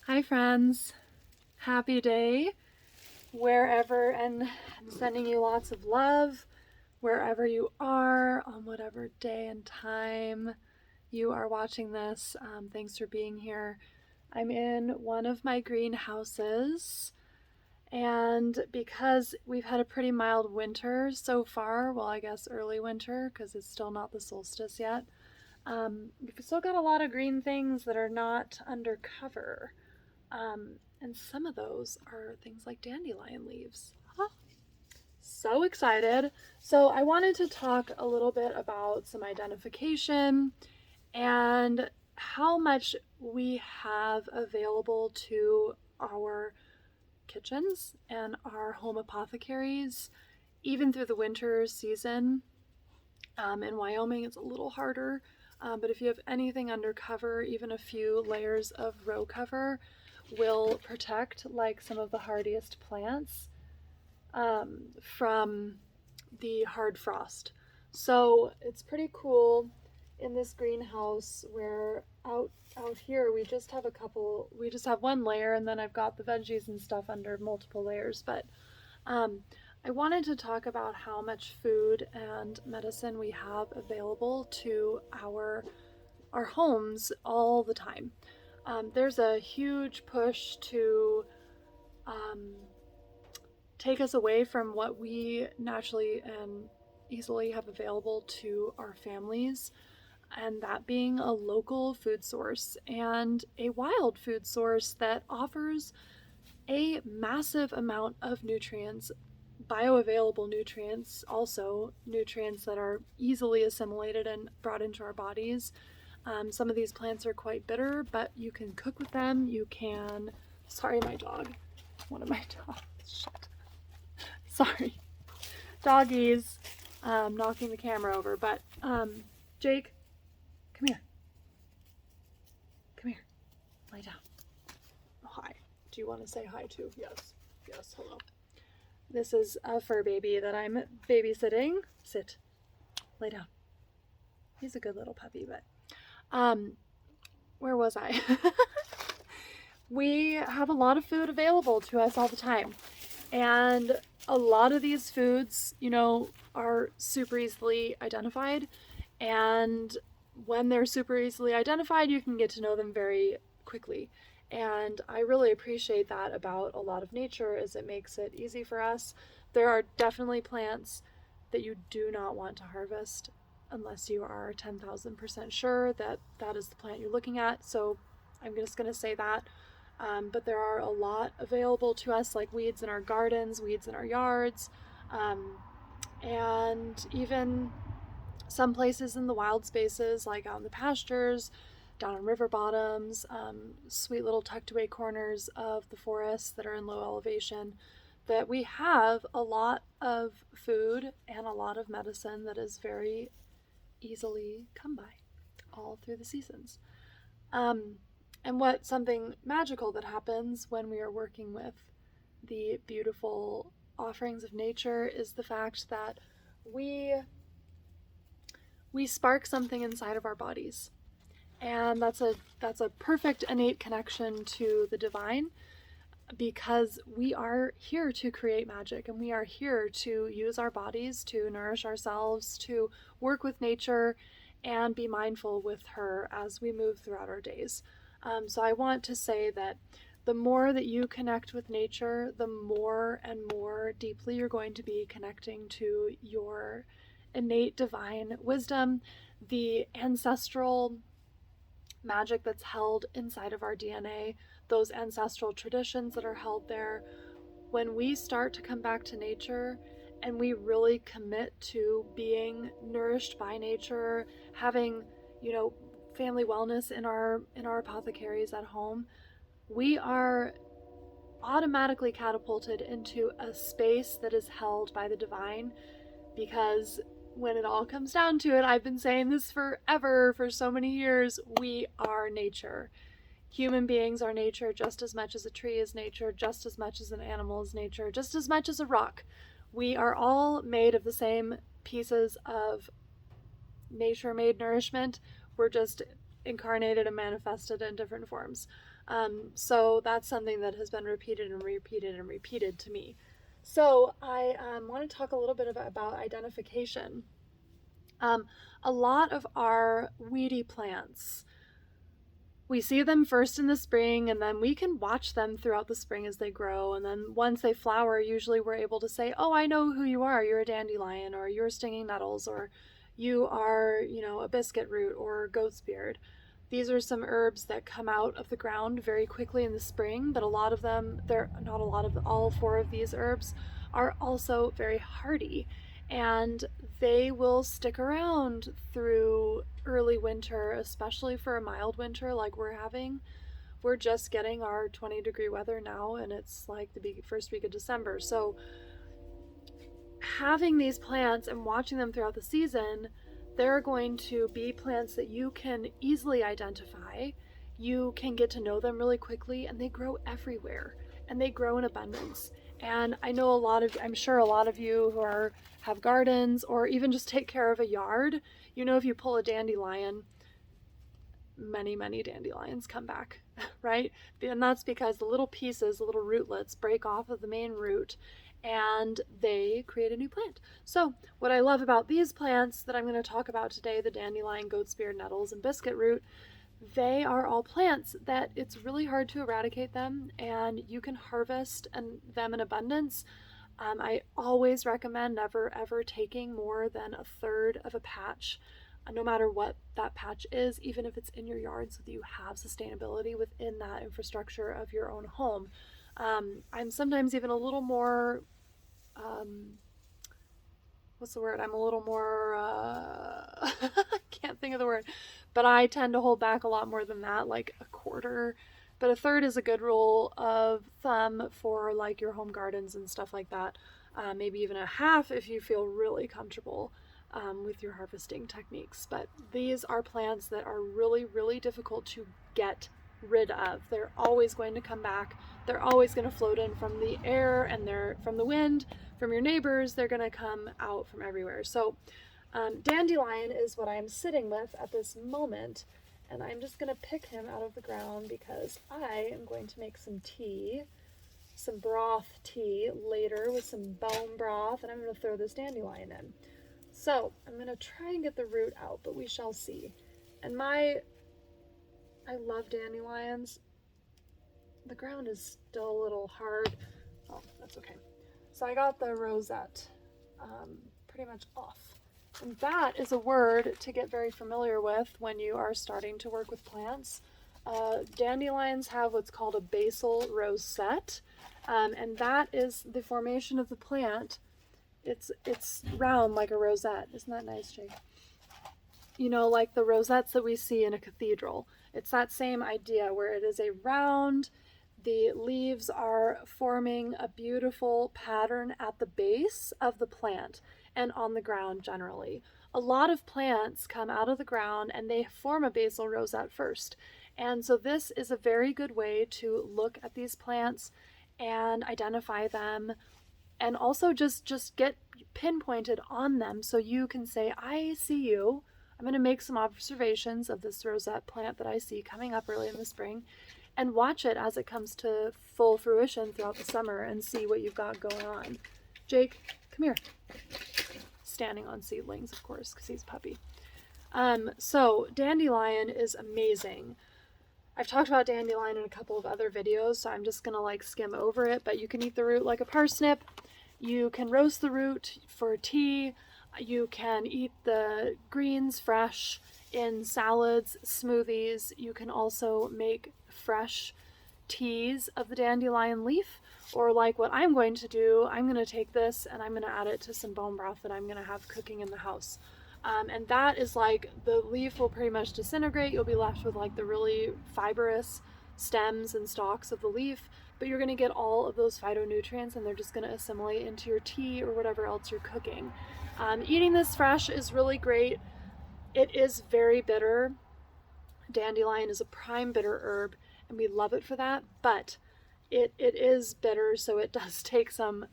Hi friends, happy day wherever, and I'm sending you lots of love wherever you are on whatever day and time you are watching this. Thanks for being here. I'm in one of my greenhouses, and because we've had a pretty mild winter so far, well, I guess early winter because it's still not the solstice yet, we've still got a lot of green things that are not under cover. And some of those are things like dandelion leaves. Huh. So excited. So, I wanted to talk a little bit about some identification and how much we have available to our kitchens and our home apothecaries, even through the winter season. In Wyoming, it's a little harder, but if you have anything under cover, even a few layers of row cover will protect like some of the hardiest plants from the hard frost. So it's pretty cool in this greenhouse where out here we just have one layer, and then I've got the veggies and stuff under multiple layers. But um, I wanted to talk about how much food and medicine we have available to our homes all the time. There's a huge push to um, take us away from what we naturally and easily have available to our families, and that being a local food source and a wild food source that offers a massive amount of nutrients, bioavailable nutrients, also nutrients that are easily assimilated and brought into our bodies. Some of these plants are quite bitter, but you can cook with them. You can. Sorry, my dog. One of my dogs. Shit. Sorry. Doggies knocking the camera over. But, Jake, come here. Come here. Lay down. Oh, hi. Do you want to say hi too? Yes. Yes, hello. This is a fur baby that I'm babysitting. Sit. Lay down. He's a good little puppy, but where was I? We have a lot of food available to us all the time. And a lot of these foods, are super easily identified. And when they're super easily identified, you can get to know them very quickly. And I really appreciate that about a lot of nature, is it makes it easy for us. There are definitely plants that you do not want to harvest unless you are 10,000% sure that that is the plant you're looking at. So I'm just going to say that. But there are a lot available to us, like weeds in our gardens, weeds in our yards, and even some places in the wild spaces, like out in the pastures, down on river bottoms, sweet little tucked away corners of the forests that are in low elevation, that we have a lot of food and a lot of medicine that is very easily come by all through the seasons. And what something magical that happens when we are working with the beautiful offerings of nature is the fact that we spark something inside of our bodies. And that's a perfect innate connection to the divine, because we are here to create magic, and we are here to use our bodies to nourish ourselves, to work with nature and be mindful with her as we move throughout our days. So I want to say that the more that you connect with nature, the more and more deeply you're going to be connecting to your innate divine wisdom, the ancestral magic that's held inside of our DNA, those ancestral traditions that are held there. When we start to come back to nature and we really commit to being nourished by nature, having, family wellness in our apothecaries at home, we are automatically catapulted into a space that is held by the divine. Because when it all comes down to it, I've been saying this forever, for so many years, we are nature. Human beings are nature just as much as a tree is nature, just as much as an animal is nature, just as much as a rock. We are all made of the same pieces of nature made nourishment. We're just incarnated and manifested in different forms. So that's something that has been repeated and repeated and repeated to me. So I want to talk a little bit about identification. A lot of our weedy plants, we see them first in the spring, and then we can watch them throughout the spring as they grow. And then once they flower, usually we're able to say, oh, I know who you are. You're a dandelion, or you're stinging nettles, or you are, a biscuit root or goat's beard. These are some herbs that come out of the ground very quickly in the spring, but a lot of them, they're not a lot of, all 4 of these herbs are also very hardy, and they will stick around through early winter, especially for a mild winter like we're having. We're just getting our 20-degree weather now, and it's like the first week of December. So having these plants and watching them throughout the season, they're going to be plants that you can easily identify. You can get to know them really quickly, and they grow everywhere, and they grow in abundance. And I'm sure a lot of you who have gardens or even just take care of a yard, if you pull a dandelion, many, many dandelions come back, right? And that's because the little pieces, the little rootlets break off of the main root, and they create a new plant. So what I love about these plants that I'm going to talk about today, the dandelion, goat's beard, nettles, and biscuit root, they are all plants that it's really hard to eradicate them, and you can harvest them in abundance. I always recommend never ever taking more than a third of a patch, no matter what that patch is, even if it's in your yard, so that you have sustainability within that infrastructure of your own home. I'm sometimes even a little more what's the word? I'm a little more, I can't think of the word, but I tend to hold back a lot more than that, like a quarter. But a third is a good rule of thumb for like your home gardens and stuff like that. Maybe even a half if you feel really comfortable with your harvesting techniques. But these are plants that are really, really difficult to get rid of. They're always going to come back. They're always going to float in from the air, and they're from the wind, from your neighbors. They're going to come out from everywhere. So dandelion is what I'm sitting with at this moment, and I'm just going to pick him out of the ground because I am going to make some tea, some broth tea later with some bone broth, and I'm going to throw this dandelion in. So I'm going to try and get the root out, but we shall see. And I love dandelions. The ground is still a little hard. Oh, that's okay. So I got the rosette pretty much off. And that is a word to get very familiar with when you are starting to work with plants. Dandelions have what's called a basal rosette, and that is the formation of the plant. It's round like a rosette. Isn't that nice, Jake? Like the rosettes that we see in a cathedral. It's that same idea where it is a round, the leaves are forming a beautiful pattern at the base of the plant and on the ground generally. A lot of plants come out of the ground and they form a basal rosette first. And so this is a very good way to look at these plants and identify them, and also just get pinpointed on them so you can say, I see you. I'm going to make some observations of this rosette plant that I see coming up early in the spring, and watch it as it comes to full fruition throughout the summer and see what you've got going on. Jake, come here. Standing on seedlings, of course, because he's a puppy. So dandelion is amazing. I've talked about dandelion in a couple of other videos, so I'm just going to skim over it, but you can eat the root like a parsnip. You can roast the root for tea. You can eat the greens fresh in salads, smoothies. You can also make fresh teas of the dandelion leaf, or like what I'm going to do, I'm going to take this and I'm going to add it to some bone broth that I'm going to have cooking in the house. And that is the leaf will pretty much disintegrate. You'll be left with the really fibrous stems and stalks of the leaf, but you're going to get all of those phytonutrients, and they're just going to assimilate into your tea or whatever else you're cooking. Eating this fresh is really great. It is very bitter. Dandelion is a prime bitter herb, and we love it for that, but it is bitter, so it does take some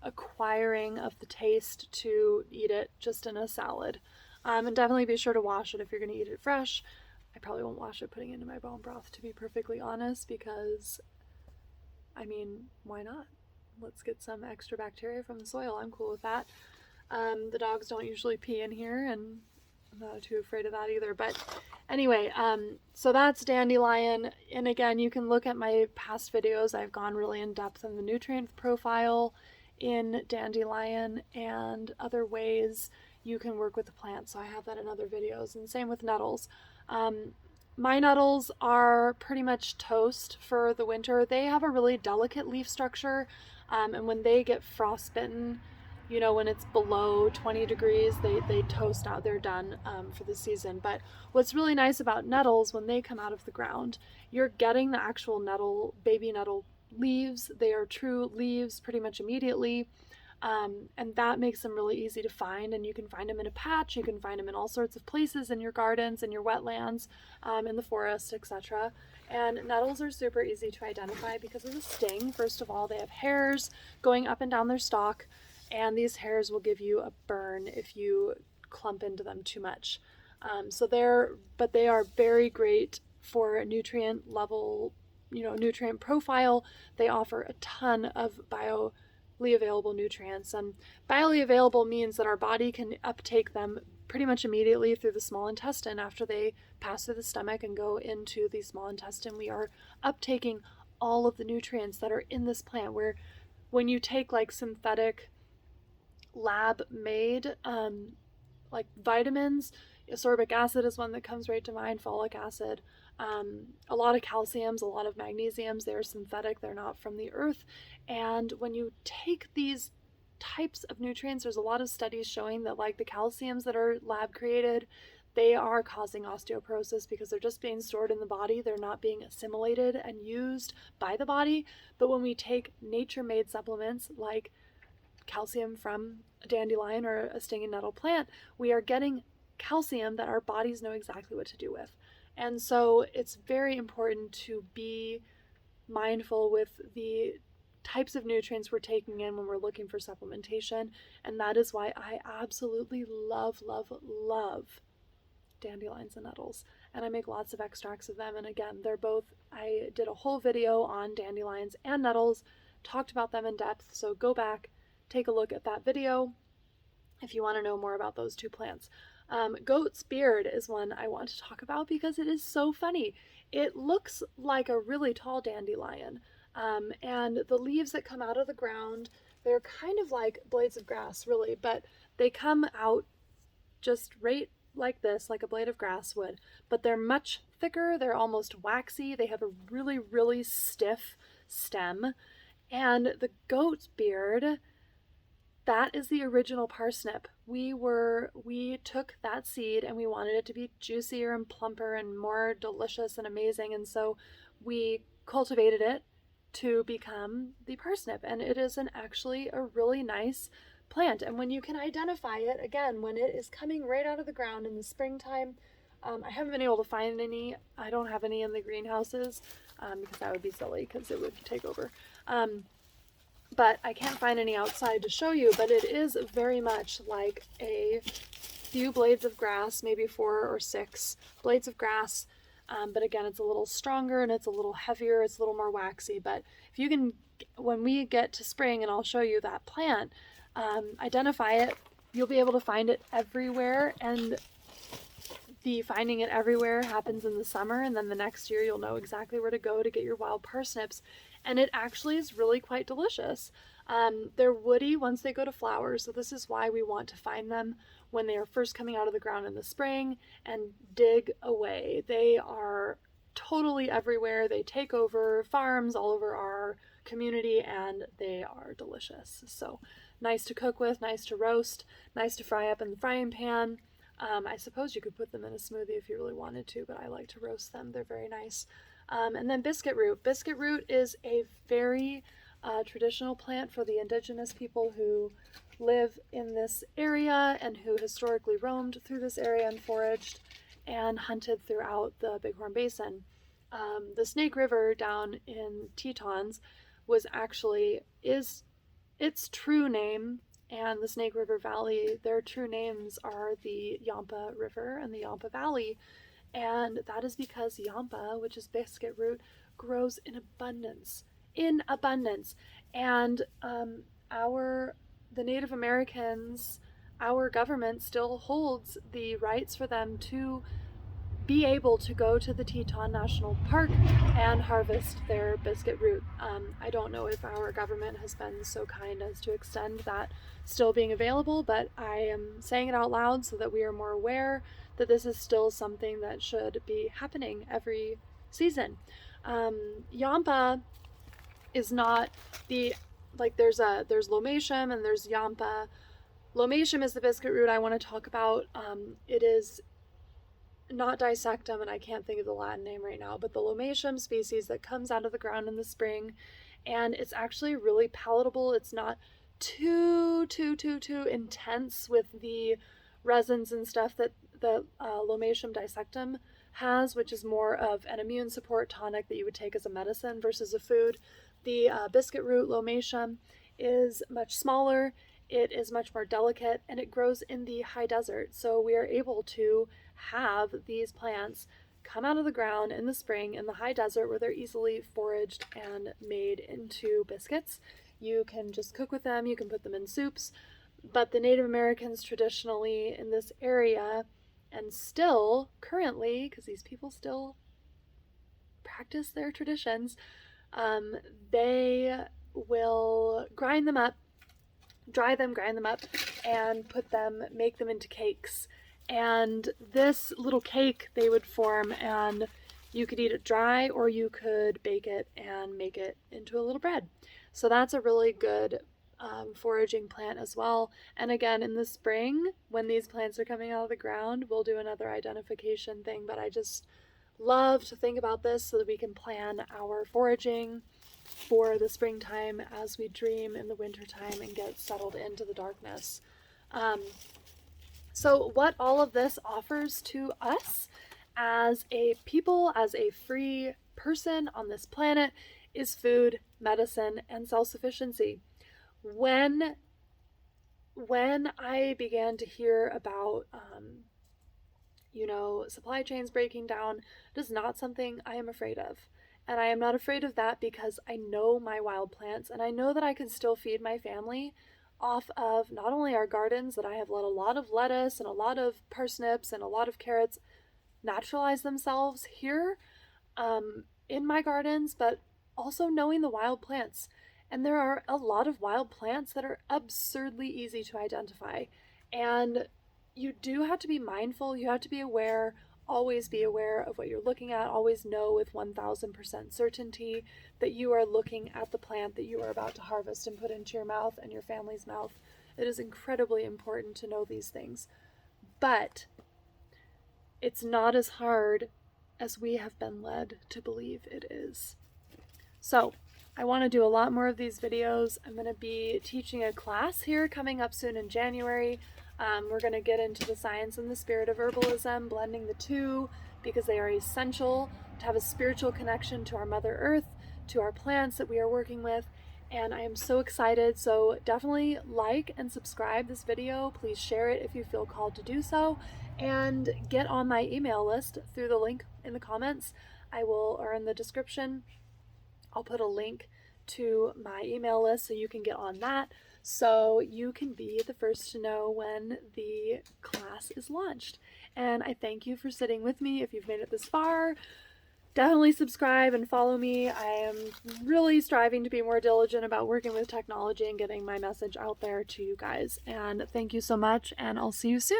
acquiring of the taste to eat it just in a salad. And definitely be sure to wash it if you're going to eat it fresh. I probably won't wash it putting it into my bone broth, to be perfectly honest, because, I mean, why not? Let's get some extra bacteria from the soil. I'm cool with that. The dogs don't usually pee in here, and I'm not too afraid of that either. But anyway, so that's dandelion. And again, you can look at my past videos. I've gone really in depth on the nutrient profile in dandelion and other ways you can work with the plant. So I have that in other videos, and same with nettles. My nettles are pretty much toast for the winter. They have a really delicate leaf structure, and when they get frostbitten, you know, when it's below 20 degrees, they toast out. They're done for the season. But what's really nice about nettles, when they come out of the ground, you're getting the actual nettle, baby nettle leaves. They are true leaves pretty much immediately. And that makes them really easy to find, and you can find them in a patch, you can find them in all sorts of places in your gardens, in your wetlands, in the forest, etc. And nettles are super easy to identify because of the sting. First of all, they have hairs going up and down their stalk, and these hairs will give you a burn if you clump into them too much. But they are very great for nutrient level, nutrient profile. They offer a ton of bioavailable nutrients, and bioavailable means that our body can uptake them pretty much immediately through the small intestine. After they pass through the stomach and go into the small intestine, we are uptaking all of the nutrients that are in this plant. Where when you take like synthetic lab made like vitamins, ascorbic acid is one that comes right to mind, folic acid, a lot of calciums, a lot of magnesiums. They're synthetic, they're not from the earth. And when you take these types of nutrients, there's a lot of studies showing that like the calciums that are lab created, they are causing osteoporosis because they're just being stored in the body. They're not being assimilated and used by the body. But when we take nature-made supplements like calcium from a dandelion or a stinging nettle plant, we are getting calcium that our bodies know exactly what to do with. And so it's very important to be mindful with the types of nutrients we're taking in when we're looking for supplementation. And that is why I absolutely love dandelions and nettles. And I make lots of extracts of them. And again, I did a whole video on dandelions and nettles, talked about them in depth. So go back, take a look at that video if you want to know more about those two plants. Goat's beard is one I want to talk about because it is so funny. It looks like a really tall dandelion, and the leaves that come out of the ground, they're kind of like blades of grass, really, but they come out just right like this, like a blade of grass would, but they're much thicker, they're almost waxy, they have a really, really stiff stem, and the goat's beard, that is the original parsnip. We took that seed and we wanted it to be juicier and plumper and more delicious and amazing, and so we cultivated it to become the parsnip, and it is actually a really nice plant. And when you can identify it, again, when it is coming right out of the ground in the springtime, I haven't been able to find any. I don't have any in the greenhouses because that would be silly because it would take over. But I can't find any outside to show you, but it is very much like a few blades of grass, maybe 4 or 6 blades of grass. But again, it's a little stronger and it's a little heavier, it's a little more waxy. But if you can, when we get to spring and I'll show you that plant, identify it, you'll be able to find it everywhere. And the finding it everywhere happens in the summer, and then the next year you'll know exactly where to go to get your wild parsnips. And it actually is really quite delicious. They're woody once they go to flower, so this is why we want to find them when they are first coming out of the ground in the spring and dig away. They are totally everywhere. They take over farms all over our community, and they are delicious. So nice to cook with, nice to roast, nice to fry up in the frying pan. I suppose you could put them in a smoothie if you really wanted to, but I like to roast them. They're very nice. And then biscuit root. Biscuit root is a very traditional plant for the indigenous people who live in this area and who historically roamed through this area and foraged and hunted throughout the Bighorn Basin. The Snake River down in Tetons is its true name, and the Snake River Valley, their true names are the Yampa River and the Yampa Valley. And that is because yampa, which is biscuit root, grows in abundance. In abundance. And the Native Americans, our government still holds the rights for them to be able to go to the Teton National Park and harvest their biscuit root. I don't know if our government has been so kind as to extend that still being available, but I am saying it out loud so that we are more aware that this is still something that should be happening every season. Yampa is not the, like, there's lomatium and there's yampa. Lomatium is the biscuit root I want to talk about. It is not dissectum, and I can't think of the Latin name right now, but the lomatium species that comes out of the ground in the spring, and it's actually really palatable. It's not too intense with the resins and stuff that the lomatium dissectum has, which is more of an immune support tonic that you would take as a medicine versus a food. The biscuit root lomatium is much smaller, it is much more delicate, and it grows in the high desert. So we are able to have these plants come out of the ground in the spring in the high desert where they're easily foraged and made into biscuits. You can just cook with them, you can put them in soups, but the Native Americans traditionally in this area, and still currently, because these people still practice their traditions, they will grind them up, grind them up, and make them into cakes. And this little cake they would form, and you could eat it dry or you could bake it and make it into a little bread. So that's a really good foraging plant as well. And again, in the spring, when these plants are coming out of the ground, we'll do another identification thing, but I just love to think about this so that we can plan our foraging for the springtime as we dream in the wintertime and get settled into the darkness. So what all of this offers to us as a people, as a free person on this planet, is food, medicine, and self-sufficiency. When I began to hear about supply chains breaking down, it is not something I am afraid of. And I am not afraid of that because I know my wild plants, and I know that I can still feed my family off of not only our gardens, that I have let a lot of lettuce and a lot of parsnips and a lot of carrots naturalize themselves here in my gardens, but also knowing the wild plants. And there are a lot of wild plants that are absurdly easy to identify. And you do have to be mindful, you have to be aware, always be aware of what you're looking at, always know with 1000% certainty that you are looking at the plant that you are about to harvest and put into your mouth and your family's mouth. It is incredibly important to know these things. But it's not as hard as we have been led to believe it is. So I want to do a lot more of these videos. I'm going to be teaching a class here coming up soon in January. We're going to get into the science and the spirit of herbalism, blending the two because they are essential to have a spiritual connection to our Mother Earth, to our plants that we are working with, and I am so excited. So definitely like and subscribe this video. Please share it if you feel called to do so, and get on my email list through the link in the comments. Or in the description, I'll put a link to my email list so you can get on that, so you can be the first to know when the class is launched. And I thank you for sitting with me. If you've made it this far, definitely subscribe and follow me. I am really striving to be more diligent about working with technology and getting my message out there to you guys. And thank you so much, and I'll see you soon.